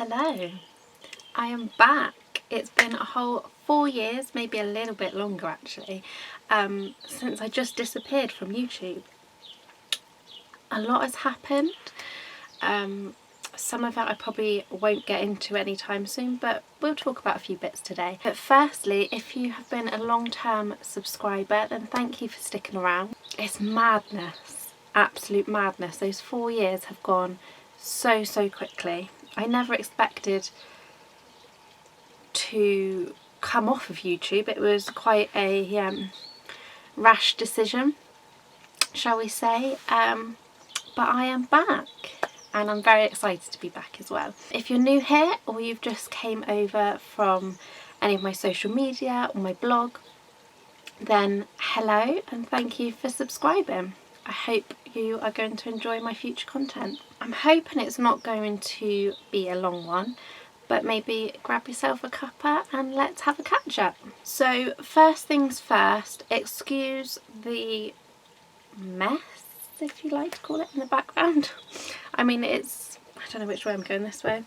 Hello, I am back. It's been a whole 4 years, maybe a little bit longer actually, since I just disappeared from YouTube. A lot has happened. Some of that I probably won't get into anytime soon, but we'll talk about a few bits today. But firstly, if you have been a long-term subscriber, then thank you for sticking around. It's madness, absolute madness. Those 4 years have gone so quickly. I never expected to come off of YouTube. It was quite a rash decision, shall we say, but I am back and I'm very excited to be back as well. If you're new here or you've just came over from any of my social media or my blog, then hello and thank you for subscribing. I hope you are going to enjoy my future content. I'm hoping it's not going to be a long one, but maybe grab yourself a cuppa and let's have a catch up. So first things first, excuse the mess, if you like to call it, in the background. I mean, I don't know which way I'm going, this way.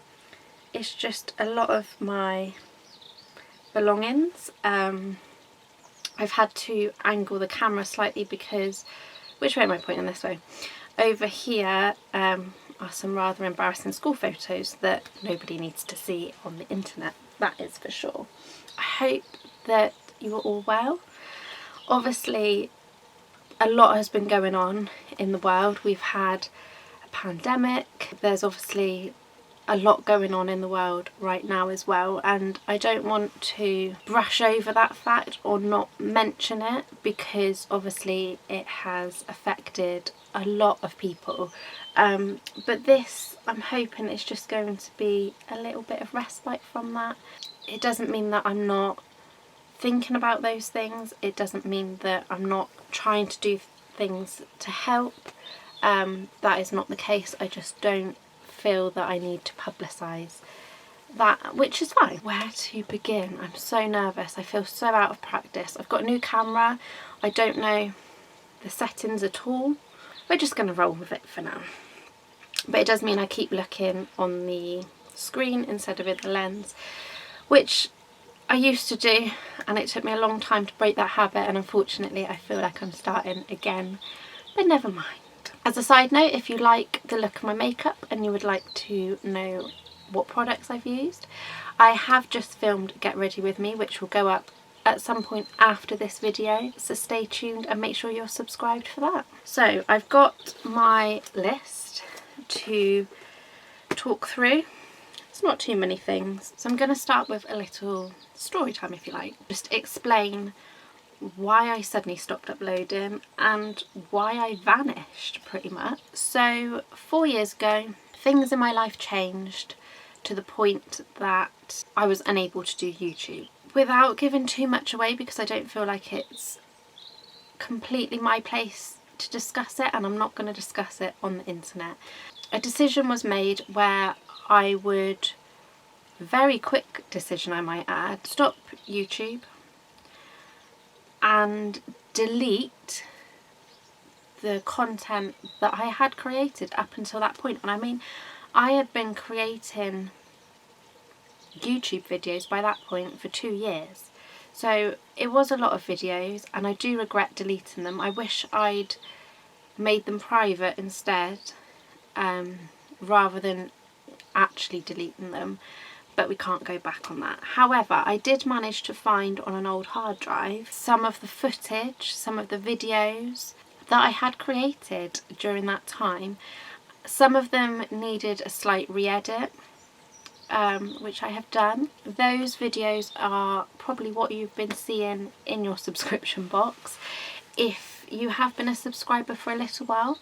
It's just a lot of my belongings. I've had to angle the camera slightly because, which way am I pointing? This way. Over here are some rather embarrassing school photos that nobody needs to see on the internet, that is for sure. I hope that you are all well. Obviously a lot has been going on in the world. We've had a pandemic, there's obviously a lot going on in the world right now as well, and I don't want to brush over that fact or not mention it because obviously it has affected a lot of people, but this, I'm hoping, is just going to be a little bit of respite from that. It doesn't mean that I'm not thinking about those things, it doesn't mean that I'm not trying to do things to help. That is not the case. I just don't feel that I need to publicise that, which is fine. Where to begin? I'm so nervous. I feel so out of practice. I've got a new camera. I don't know the settings at all. We're just going to roll with it for now. But it does mean I keep looking on the screen instead of in the lens, which I used to do, and it took me a long time to break that habit, and unfortunately I feel like I'm starting again, but never mind. As a side note, if you like the look of my makeup and you would like to know what products I've used, I have just filmed Get Ready With Me, which will go up at some point after this video, so stay tuned and make sure you're subscribed for that. So I've got my list to talk through. It's not too many things, so I'm going to start with a little story time, if you like. Just explain why I suddenly stopped uploading and why I vanished, pretty much. So 4 years ago, things in my life changed to the point that I was unable to do YouTube. Without giving too much away, because I don't feel like it's completely my place to discuss it, and I'm not going to discuss it on the internet, a decision was made where I would, very quick decision I might add, stop YouTube and delete the content that I had created up until that point. And I mean, I had been creating YouTube videos by that point for 2 years, so it was a lot of videos, and I do regret deleting them. I wish I'd made them private instead, rather than actually deleting them, but we can't go back on that. However, I did manage to find on an old hard drive some of the footage, some of the videos that I had created during that time. Some of them needed a slight re-edit, which I have done. Those videos are probably what you've been seeing in your subscription box if you have been a subscriber for a little while.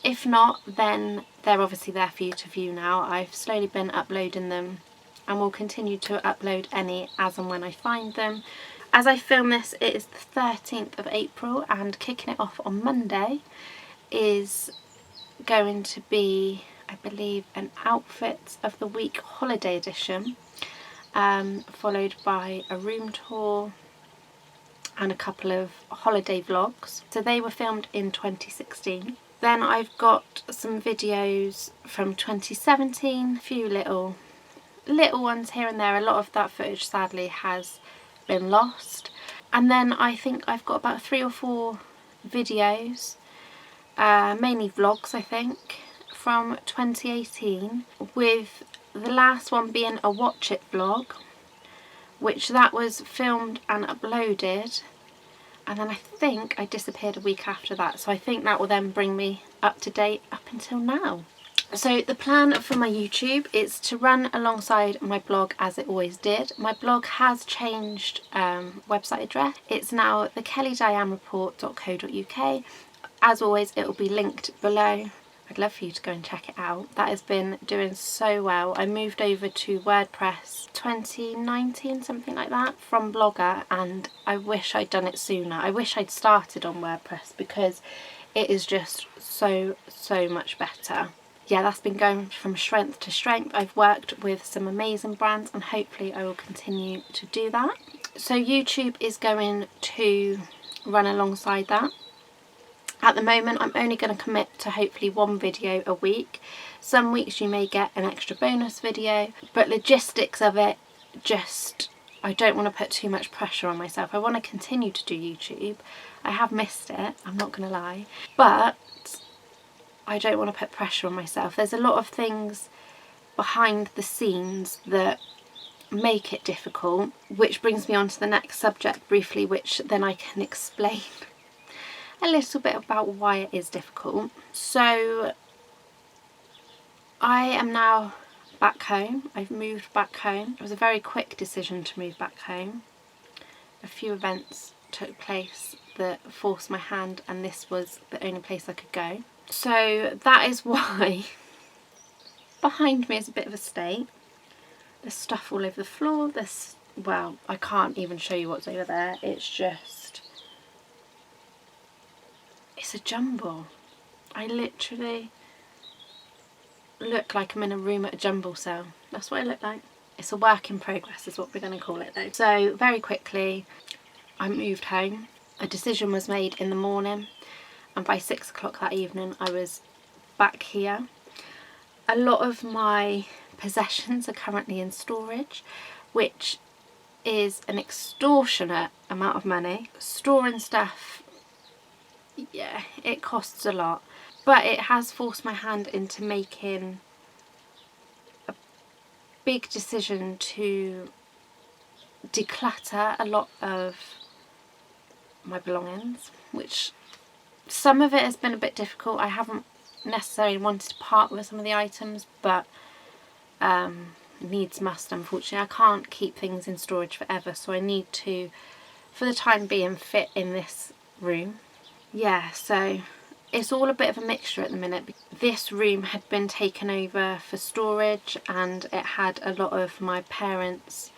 If not, then they're obviously there for you to view now. I've slowly been uploading them and will continue to upload any as and when I find them. As I film this, it is the 13th of April, and kicking it off on Monday is going to be, I believe, an Outfits of the Week holiday edition, followed by a room tour and a couple of holiday vlogs. So they were filmed in 2016. Then I've got some videos from 2017, a few little little ones here and there. A lot of that footage sadly has been lost. And then I think I've got about 3 or 4 videos, mainly vlogs I think, from 2018, with the last one being a watch it vlog, which that was filmed and uploaded, and then I think I disappeared a week after that, so I think that will then bring me up to date up until now. So the plan for my YouTube is to run alongside my blog as it always did. My blog has changed website address. It's now thekellydianereport.co.uk. As always, it will be linked below. I'd love for you to go and check it out. That has been doing so well. I moved over to WordPress 2019, something like that, from Blogger, and I wish I'd done it sooner. I wish I'd started on WordPress because it is just so much better. Yeah, that's been going from strength to strength. I've worked with some amazing brands and hopefully I will continue to do that. So YouTube is going to run alongside that. At the moment I'm only going to commit to hopefully 1 video a week. Some weeks you may get an extra bonus video, but logistics of it, just, I don't want to put too much pressure on myself. I want to continue to do YouTube. I have missed it, I'm not going to lie, but I don't want to put pressure on myself. There's a lot of things behind the scenes that make it difficult, which brings me on to the next subject briefly, which then I can explain a little bit about why it is difficult. So I am now back home. I've moved back home. It was a very quick decision to move back home. A few events took place that forced my hand, and this was the only place I could go. So that is why behind me is a bit of a state. There's stuff all over the floor. There's, well, I can't even show you what's over there. It's just, it's a jumble. I literally look like I'm in a room at a jumble sale. That's what I look like. It's a work in progress is what we're going to call it though. So very quickly I moved home. A decision was made in the morning, and by 6 o'clock that evening I was back here. A lot of my possessions are currently in storage, which is an extortionate amount of money. Storing stuff, yeah, it costs a lot, but it has forced my hand into making a big decision to declutter a lot of my belongings, which some of it has been a bit difficult. I haven't necessarily wanted to part with some of the items, but needs must, unfortunately. I can't keep things in storage forever, so I need to, for the time being, fit in this room. Yeah, so it's all a bit of a mixture at the minute. This room had been taken over for storage, and it had a lot of my parents'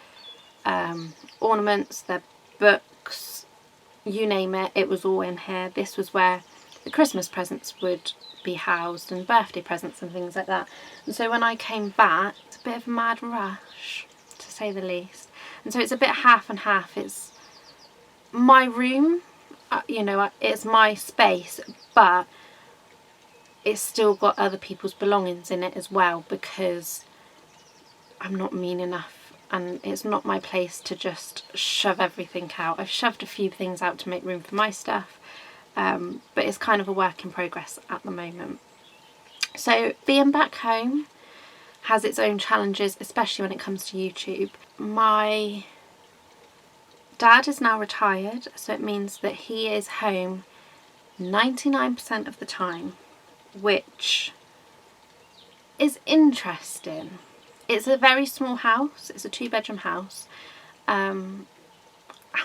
ornaments, their books, you name it, it was all in here. This was where the Christmas presents would be housed, and birthday presents and things like that. And so when I came back, it's a bit of a mad rush, to say the least. And so it's a bit half and half. It's my room, you know, it's my space, but it's still got other people's belongings in it as well, because I'm not mean enough, and it's not my place to just shove everything out. I've shoved a few things out to make room for my stuff, but it's kind of a work in progress at the moment. So being back home has its own challenges, especially when it comes to YouTube. My dad is now retired, so it means that he is home 99% of the time, which is interesting. It's a very small house, it's a 2-bedroom house, and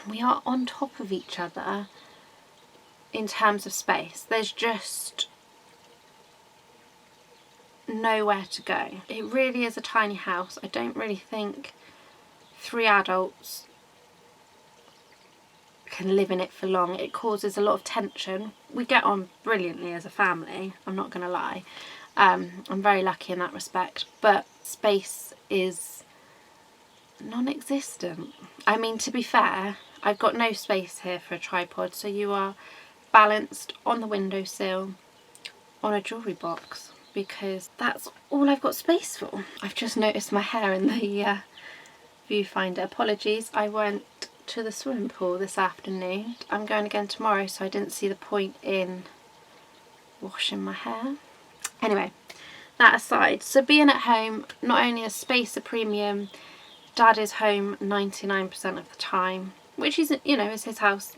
we are on top of each other in terms of space. There's just nowhere to go. It really is a tiny house. I don't really think 3 adults can live in it for long. It causes a lot of tension. We get on brilliantly as a family, I'm not going to lie. I'm very lucky in that respect, but space is non-existent. I mean, to be fair, I've got no space here for a tripod, so you are balanced on the windowsill on a jewellery box. because that's all I've got space for. I've just noticed my hair in the viewfinder. Apologies, I went to the swimming pool this afternoon. I'm going again tomorrow, so I didn't see the point in washing my hair. Anyway, that aside, so being at home, not only is space a premium, Dad is home 99% of the time, which is, you know, is his house.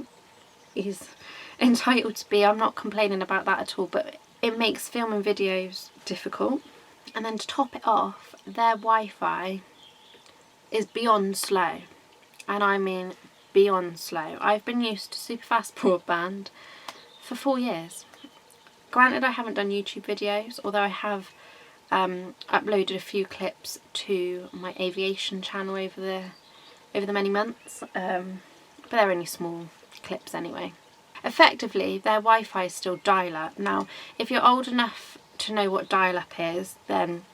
He's entitled to be. I'm not complaining about that at all, but it makes filming videos difficult. And then to top it off, their Wi-Fi is beyond slow, and I mean beyond slow. I've been used to super fast broadband for 4 years. Granted, I haven't done YouTube videos, although I have uploaded a few clips to my aviation channel over the many months, but they're only small clips anyway. Effectively, their Wi-Fi is still dial-up. Now, if you're old enough to know what dial-up is, then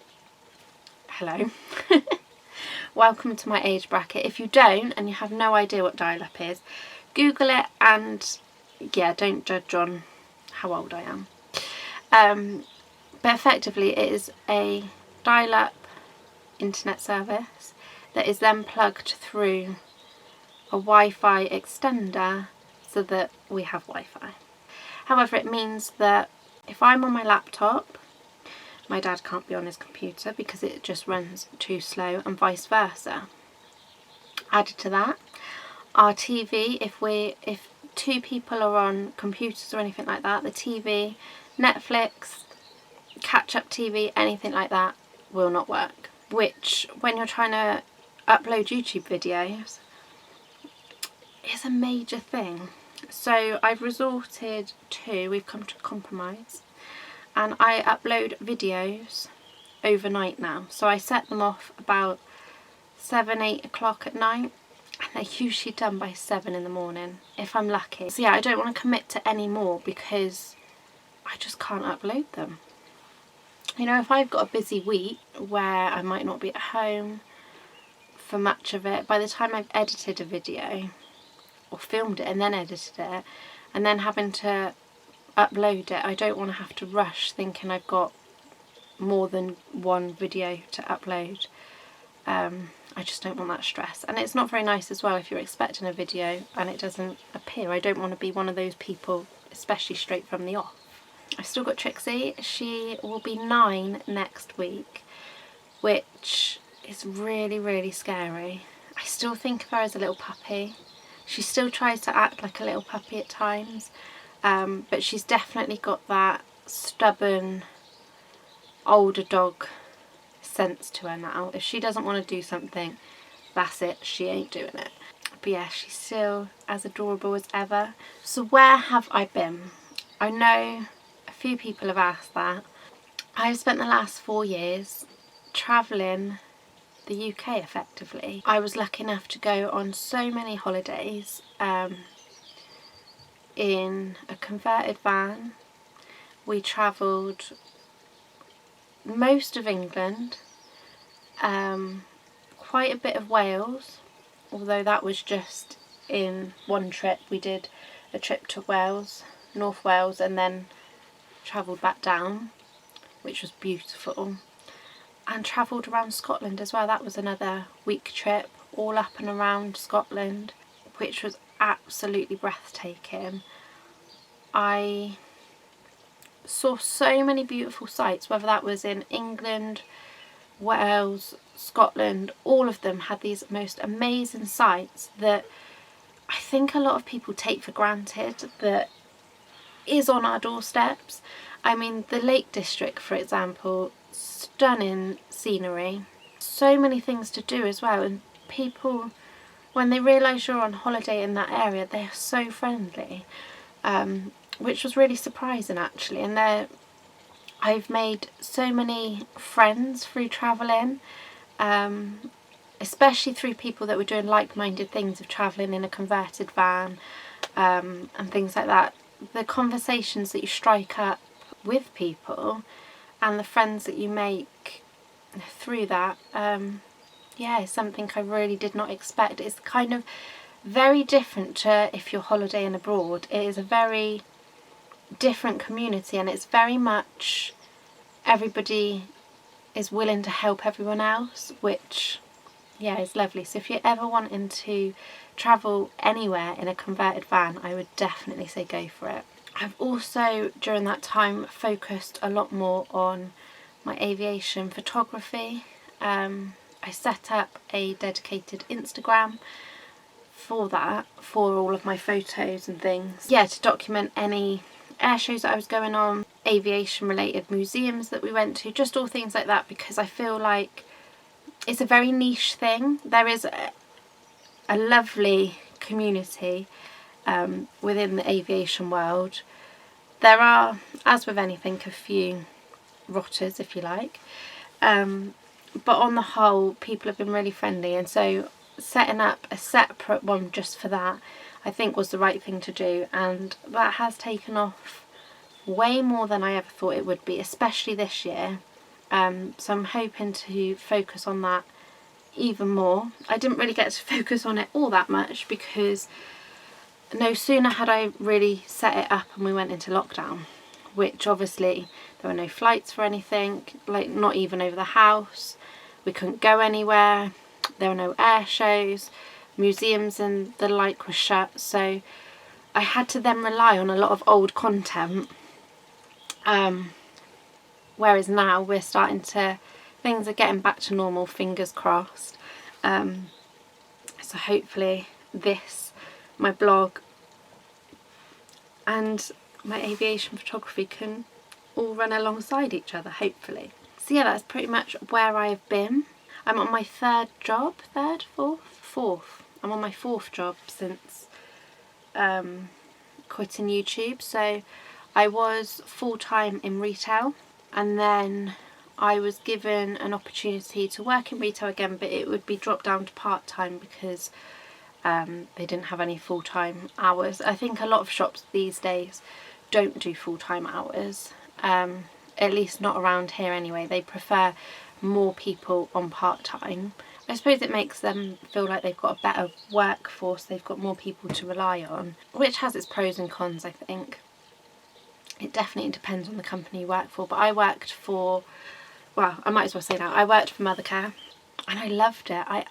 hello. Welcome to my age bracket. If you don't and you have no idea what dial-up is, Google it, and yeah, don't judge on how old I am. But effectively it is a dial-up internet service that is then plugged through a Wi-Fi extender so that we have Wi-Fi. However, it means that if I'm on my laptop, my dad can't be on his computer because it just runs too slow, and vice versa. Added to that, our TV, if two people are on computers or anything like that, the TV, Netflix, catch-up TV, anything like that will not work. Which, when you're trying to upload YouTube videos, is a major thing. So I've resorted to, we've come to a compromise, and I upload videos overnight now. So I set them off about 7-8 o'clock at night, and they're usually done by 7 in the morning if I'm lucky. So yeah, I don't want to commit to any more because I just can't upload them. You know, if I've got a busy week where I might not be at home for much of it, by the time I've edited a video or filmed it and then edited it and then having to upload it, I don't want to have to rush thinking I've got more than one video to upload. I just don't want that stress, and it's not very nice as well if you're expecting a video and it doesn't appear. I don't want to be one of those people, especially straight from the off. I've still got Trixie. She will be 9 next week, which is really, really scary. I still think of her as a little puppy. She still tries to act like a little puppy at times, but she's definitely got that stubborn older dog sense to her now. If she doesn't want to do something, that's it, she ain't doing it. But yeah, she's still as adorable as ever. So where have I been? I know a few people have asked that. I've spent the last 4 years travelling the UK effectively. I was lucky enough to go on so many holidays in a converted van. We travelled most of England, quite a bit of Wales, although that was just in one trip. We did a trip to Wales, North Wales, and then travelled back down, which was beautiful, and travelled around Scotland as well. That was another week trip, all up and around Scotland, which was absolutely breathtaking. I saw so many beautiful sights, whether that was in England, Wales, Scotland. All of them had these most amazing sights that I think a lot of people take for granted that is on our doorsteps. I mean, the Lake District, for example, stunning scenery, so many things to do as well, and people, when they realise you're on holiday in that area, they are so friendly, which was really surprising actually. And I've made so many friends through travelling, especially through people that were doing like-minded things of travelling in a converted van, and things like that. The conversations that you strike up with people and the friends that you make through that, yeah, is something I really did not expect. It's kind of very different to if you're holidaying abroad. It is a very different community, and it's very much everybody is willing to help everyone else, which, yeah, is lovely. So if you're ever wanting to travel anywhere in a converted van, I would definitely say go for it. I've also, during that time, focused a lot more on my aviation photography. I set up a dedicated Instagram for that, for all of my photos and things. Yeah, to document any air shows that I was going on, aviation related museums that we went to, just all things like that, because I feel like it's a very niche thing. There is a lovely community within the aviation world. There are, as with anything, a few rotters, if you like, but on the whole people have been really friendly, and so setting up a separate one just for that I think was the right thing to do, and that has taken off way more than I ever thought it would be, especially this year. So I'm hoping to focus on that even more. I didn't really get to focus on it all that much because no sooner had I really set it up and we went into lockdown, which obviously there were no flights for anything, like not even over the house. We couldn't go anywhere. There were no air shows, museums and the like were shut, so I had to then rely on a lot of old content. Whereas now we're starting to, things are getting back to normal, fingers crossed. So hopefully this, my blog and my aviation photography can all run alongside each other, hopefully. So yeah, that's pretty much where I've been. I'm on my fourth. I'm on my fourth job since quitting YouTube. So I was full-time in retail, and then I was given an opportunity to work in retail again, but it would be dropped down to part-time because they didn't have any full-time hours. I think a lot of shops these days don't do full-time hours, at least not around here anyway. They prefer more people on part-time. I suppose it makes them feel like they've got a better workforce, they've got more people to rely on, which has its pros and cons, I think. It definitely depends on the company you work for, but I worked for, well, I might as well say now, I worked for Mothercare and I loved it. I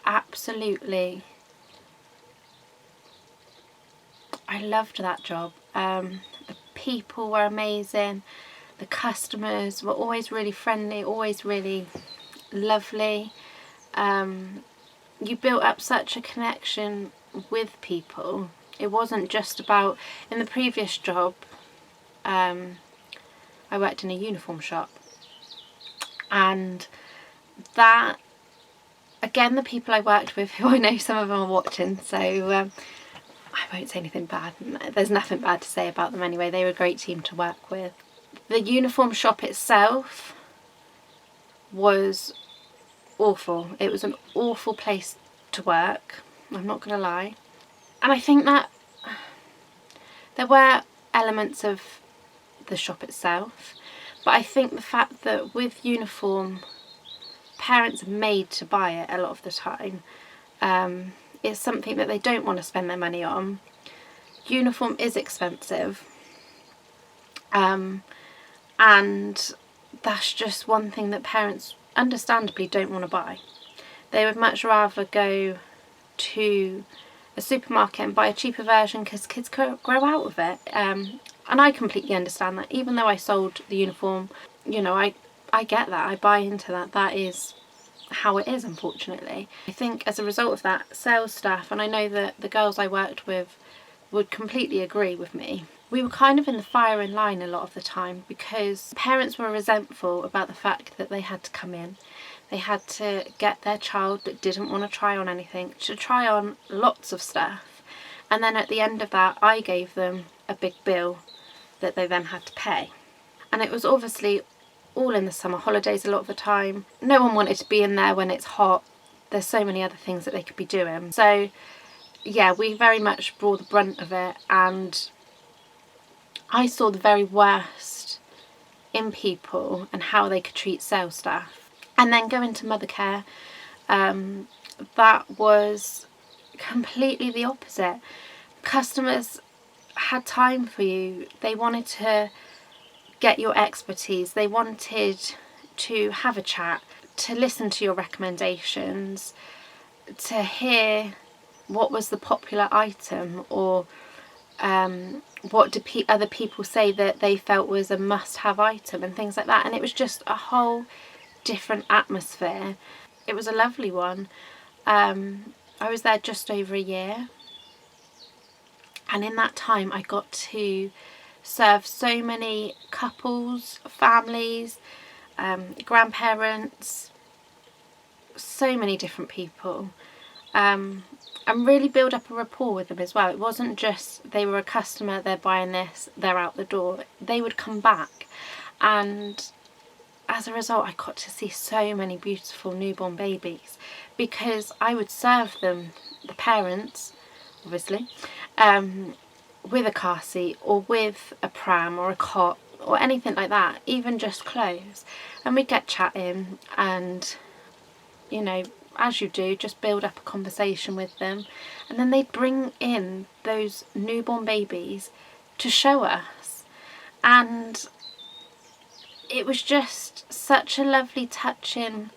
loved that job. The people were amazing, the customers were always really friendly, always really lovely. You built up such a connection with people. It wasn't just about, in the previous job, I worked in a uniform shop, and that, again, the people I worked with, who I know some of them are watching, so I won't say anything bad. There's nothing bad to say about them anyway. They were a great team to work with. The uniform shop itself was awful. It was an awful place to work, I'm not gonna lie. And I think that there were elements of the shop itself, but I think the fact that with uniform, parents are made to buy it a lot of the time. It's something that they don't want to spend their money on. Uniform is expensive, and that's just one thing that parents understandably don't want to buy. They would much rather go to a supermarket and buy a cheaper version because kids grow out of it. And I completely understand that. Even though I sold the uniform, you know, I get that. I buy into that. That is how it is, unfortunately. I think as a result of that, sales staff, and I know that the girls I worked with would completely agree with me, we were kind of in the firing line a lot of the time because parents were resentful about the fact that they had to come in. They had to get their child that didn't want to try on anything to try on lots of stuff, and then at the end of that I gave them a big bill that they then had to pay. And it was obviously all in the summer holidays a lot of the time. No one wanted to be in there when it's hot. There's so many other things that they could be doing. So yeah, we very much bore the brunt of it, and I saw the very worst in people and how they could treat sales staff. And then going to Mothercare, that was completely the opposite. Customers had time for you. They wanted to get your expertise. They wanted to have a chat, to listen to your recommendations, to hear what was the popular item, or what do other people say that they felt was a must-have item and things like that. And it was just a whole different atmosphere. It was a lovely one. I was there just over a year, and in that time I got to serve so many couples, families, grandparents, so many different people, and really build up a rapport with them as well. It wasn't just they were a customer, they're buying this, they're out the door. They would come back, and as a result I got to see so many beautiful newborn babies, because I would serve them, the parents obviously, with a car seat or with a pram or a cot or anything like that, even just clothes, and we'd get chatting and, you know, as you do, just build up a conversation with them, and then they'd bring in those newborn babies to show us, and it was just such a lovely, touching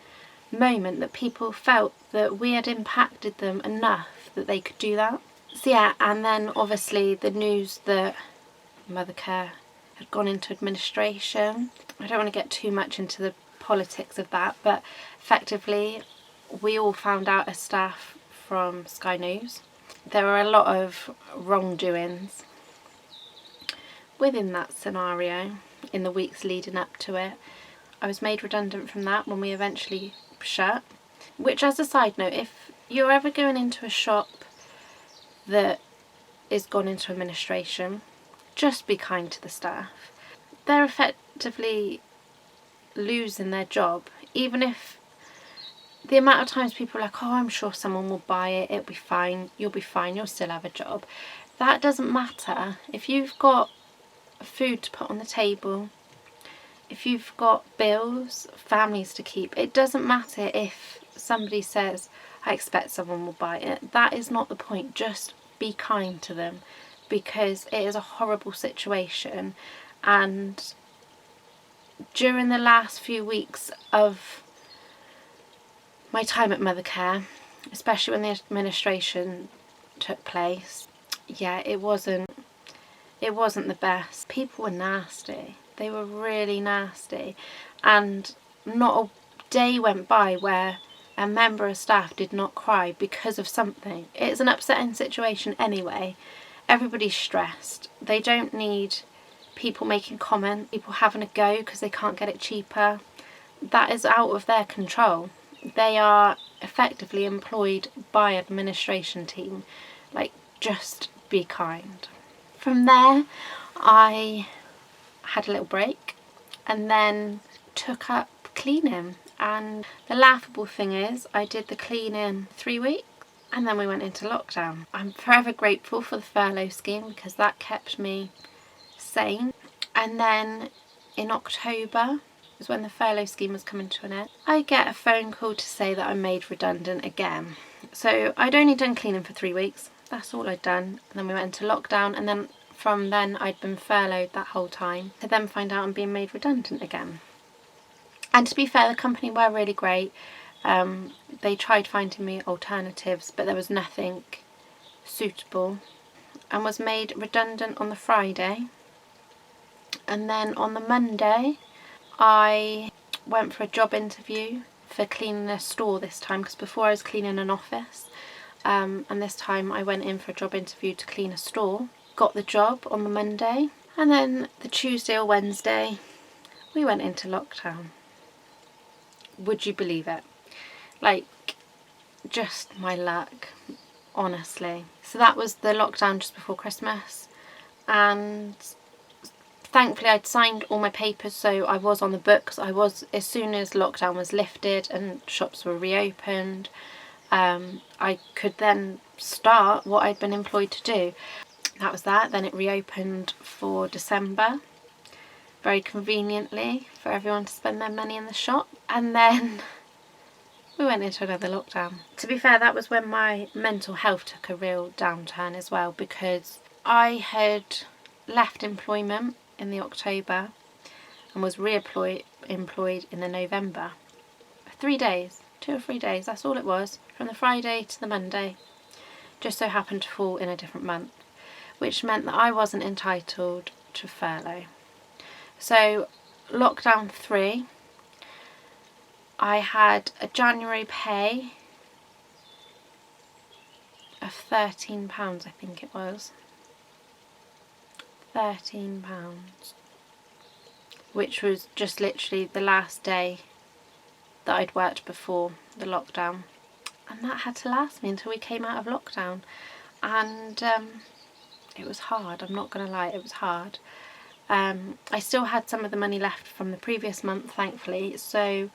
moment that people felt that we had impacted them enough that they could do that. So yeah, and then obviously the news that Mothercare had gone into administration. I don't want to get too much into the politics of that, but effectively we all found out as staff from Sky News. There were a lot of wrongdoings within that scenario in the weeks leading up to it. I was made redundant from that when we eventually shut, which, as a side note, if you're ever going into a shop that is gone into administration, just be kind to the staff. They're effectively losing their job, even if the amount of times people are like, oh, I'm sure someone will buy it, it'll be fine, you'll be fine, you'll still have a job. That doesn't matter. If you've got food to put on the table, if you've got bills, families to keep, it doesn't matter if somebody says, I expect someone will buy it. That is not the point. Just be kind to them, because it is a horrible situation. And during the last few weeks of my time at Mothercare, especially when the administration took place, yeah, it wasn't the best. People were nasty. They were really nasty, and not a day went by where a member of staff did not cry because of something. It's an upsetting situation anyway. Everybody's stressed. They don't need people making comments, people having a go because they can't get it cheaper. That is out of their control. They are effectively employed by an administration team. Like, just be kind. From there, I had a little break and then took up cleaning. And the laughable thing is, I did the cleaning 3 weeks and then we went into lockdown. I'm forever grateful for the furlough scheme because that kept me sane. And then in October was when the furlough scheme was coming to an end. I get a phone call to say that I'm made redundant again. So I'd only done cleaning for 3 weeks. That's all I'd done. And then we went into lockdown, and then from then I'd been furloughed that whole time, to then find out I'm being made redundant again. And to be fair, the company were really great. They tried finding me alternatives, but there was nothing suitable, and was made redundant on the Friday. And then on the Monday I went for a job interview for cleaning a store this time, because before I was cleaning an office, and this time I went in for a job interview to clean a store. Got the job on the Monday, and then the Tuesday or Wednesday we went into lockdown. Would you believe it? Like, just my luck, honestly. So that was the lockdown just before Christmas, and thankfully I'd signed all my papers, so I was on the books. I was, as soon as lockdown was lifted and shops were reopened, I could then start what I'd been employed to do. That was that. Then it reopened for December, very conveniently for everyone to spend their money in the shop. And then we went into another lockdown. To be fair, that was when my mental health took a real downturn as well, because I had left employment in the October. and was employed in the November. 3 days, 2 or 3 days, that's all it was, from the Friday to the Monday. Just so happened to fall in a different month, which meant that I wasn't entitled to furlough. So lockdown 3, I had a January pay of £13, I think it was. £13, which was just literally the last day that I'd worked before the lockdown, and that had to last me until we came out of lockdown. And it was hard, I'm not going to lie, it was hard. I still had some of the money left from the previous month, thankfully, so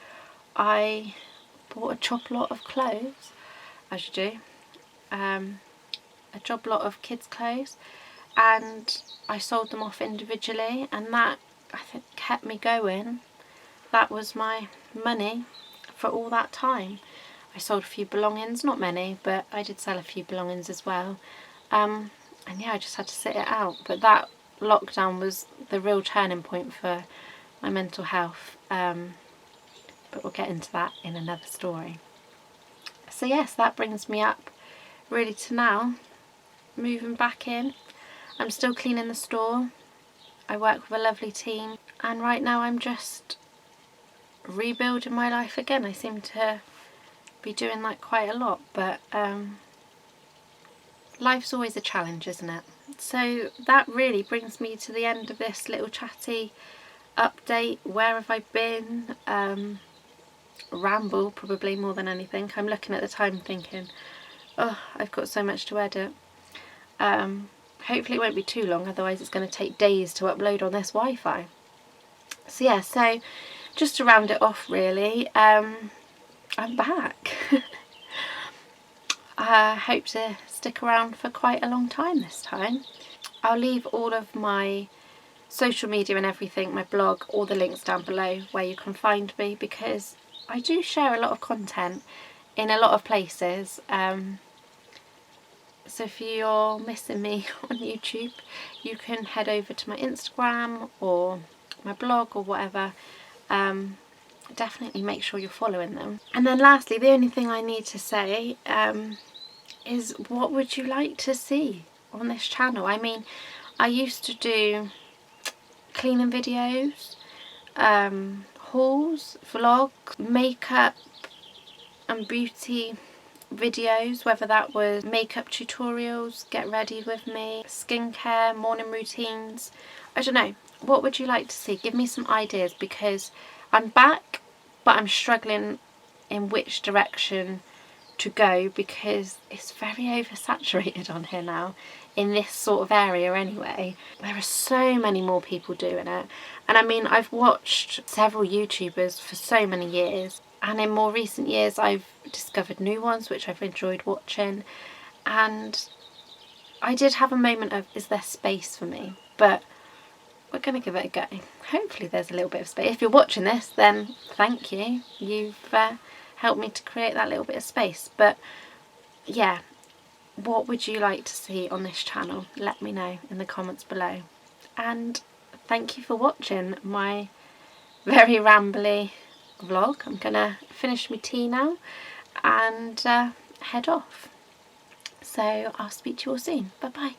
I bought a job lot of clothes, as you do, a job lot of kids' clothes, and I sold them off individually, and that, I think, kept me going. That was my money for all that time. I sold a few belongings, not many, but I did sell a few belongings as well. And yeah, I just had to sit it out. But that lockdown was the real turning point for my mental health. But we'll get into that in another story. So yes, that brings me up really to now, moving back in. I'm still cleaning the store. I work with a lovely team, and right now I'm just rebuilding my life again. I seem to be doing that quite a lot, but life's always a challenge, isn't it? So that really brings me to the end of this little chatty update. Where have I been? Ramble, probably, more than anything. I'm looking at the time thinking, oh, I've got so much to edit. Hopefully it won't be too long, otherwise it's going to take days to upload on this Wi-Fi. So yeah, so just to round it off really, I'm back. I hope to stick around for quite a long time this time. I'll leave all of my social media and everything, my blog, all the links down below where you can find me, because I do share a lot of content in a lot of places. So if you're missing me on YouTube, you can head over to my Instagram or my blog or whatever. Definitely make sure you're following them. And then lastly, the only thing I need to say is, what would you like to see on this channel? I mean, I used to do cleaning videos, hauls, vlogs, makeup and beauty videos, whether that was makeup tutorials, get ready with me, skincare, morning routines. I don't know, what would you like to see? Give me some ideas, because I'm back, but I'm struggling in which direction to go, because it's very oversaturated on here now, in this sort of area anyway. There are so many more people doing it, and I mean, I've watched several YouTubers for so many years, and in more recent years I've discovered new ones which I've enjoyed watching, and I did have a moment of, is there space for me? But we're going to give it a go. Hopefully there's a little bit of space. If you're watching this, then thank you. You've helped me to create that little bit of space. But yeah, what would you like to see on this channel? Let me know in the comments below. And thank you for watching my very rambly vlog. I'm gonna finish my tea now and head off. So I'll speak to you all soon. Bye bye.